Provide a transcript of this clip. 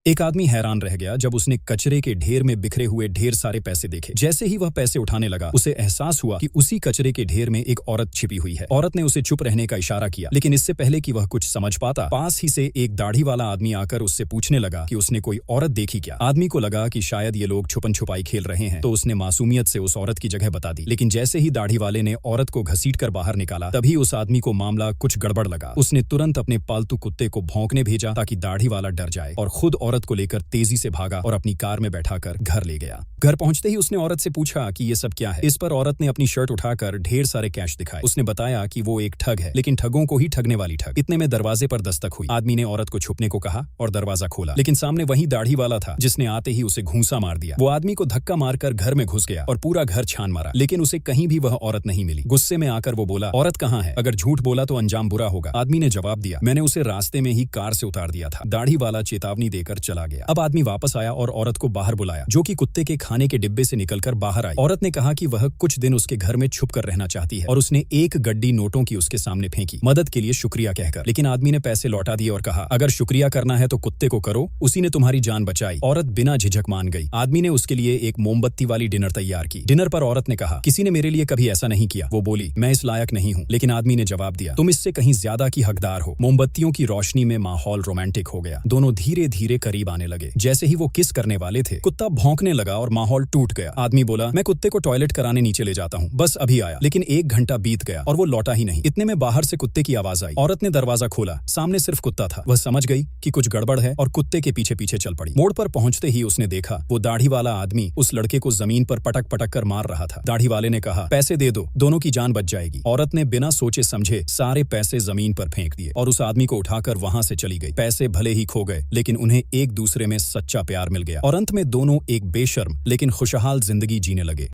एक आदमी हैरान रह गया जब उसने कचरे के ढेर में बिखरे हुए ढेर सारे पैसे देखे। जैसे ही वह पैसे उठाने लगा, उसे एहसास हुआ कि उसी कचरे के ढेर में एक औरत छिपी हुई है। औरत ने उसे चुप रहने का इशारा किया, लेकिन इससे पहले कि वह कुछ समझ पाता, पास ही से एक दाढ़ी वाला आदमी आकर उससे पूछने लगा कि उसने कोई औरत देखी क्या। आदमी को लगा कि शायद ये लोग छुपन छुपाई खेल रहे हैं, तो उसने मासूमियत से उस औरत की जगह बता दी। लेकिन जैसे ही दाढ़ी वाले ने औरत को घसीटकर बाहर निकाला, तभी उस आदमी को मामला कुछ गड़बड़ लगा। उसने तुरंत अपने पालतू कुत्ते को भौंकने भेजा ताकि दाढ़ी वाला डर जाए, और खुद औरत को लेकर तेजी से भागा और अपनी कार में बैठाकर घर ले गया। घर पहुंचते ही उसने औरत से पूछा कि ये सब क्या है। इस पर औरत ने अपनी शर्ट उठाकर ढेर सारे कैश दिखाए। उसने बताया कि वो एक ठग है, लेकिन ठगों को ही ठगने वाली ठग। इतने में दरवाजे पर दस्तक हुई। आदमी ने औरत को छुपने को कहा और दरवाजा खोला, लेकिन सामने वही दाढ़ी वाला था जिसने आते ही उसे घूंसा मार दिया। वो आदमी को धक्का मारकर घर में घुस गया और पूरा घर छान मारा, लेकिन उसे कहीं भी वह औरत नहीं मिली। गुस्से में आकर वो बोला, औरत कहाँ है? अगर झूठ बोला तो अंजाम बुरा होगा। आदमी ने जवाब दिया, मैंने उसे रास्ते में ही कार से उतार दिया था। दाढ़ी वाला चेतावनी देकर चला गया। अब आदमी वापस आया और औरत को बाहर बुलाया, जो कि कुत्ते के खाने के डिब्बे से निकलकर बाहर आई। औरत ने कहा कि वह कुछ दिन उसके घर में छुप कर रहना चाहती है, और उसने एक गड्डी नोटों की उसके सामने फेंकी, मदद के लिए शुक्रिया कहकर। लेकिन आदमी ने पैसे लौटा दिए और कहा, अगर शुक्रिया करना है तो कुत्ते को करो, उसी ने तुम्हारी जान बचाई। औरत बिना झिझक मान गई। आदमी ने उसके लिए एक मोमबत्ती वाली डिनर तैयार की। डिनर पर औरत ने कहा, किसी ने मेरे लिए कभी ऐसा नहीं किया। वो बोली, मैं इस लायक नहीं हूँ। लेकिन आदमी ने जवाब दिया, तुम इससे कहीं ज्यादा की हकदार हो। मोमबत्तियों की रोशनी में माहौल रोमांटिक हो गया। दोनों धीरे धीरे करीब आने लगे। जैसे ही वो किस करने वाले थे, कुत्ता भौंकने लगा और माहौल टूट गया। आदमी बोला, मैं कुत्ते को टॉयलेट कराने नीचे ले जाता हूँ, बस अभी आया। लेकिन 1 घंटा बीत गया और वो लौटा ही नहीं। इतने में बाहर से कुत्ते की आवाज आई। औरत ने दरवाजा खोला, सामने सिर्फ कुत्ता था। वह समझ गई कि कुछ गड़बड़ है और कुत्ते के पीछे पीछे चल पड़ी। मोड़ पर पहुंचते ही उसने देखा, वो दाढ़ी वाला आदमी उस लड़के को जमीन पर पटक पटक कर मार रहा था। दाढ़ी वाले ने कहा, पैसे दे दो, दोनों की जान बच जाएगी। औरत ने बिना सोचे समझे सारे पैसे जमीन पर फेंक दिए और उस आदमी को उठाकर वहां से चली गई। पैसे भले ही खो गए, लेकिन उन्हें एक दूसरे में सच्चा प्यार मिल गया, और अंत में दोनों एक बेशर्म लेकिन खुशहाल जिंदगी जीने लगे।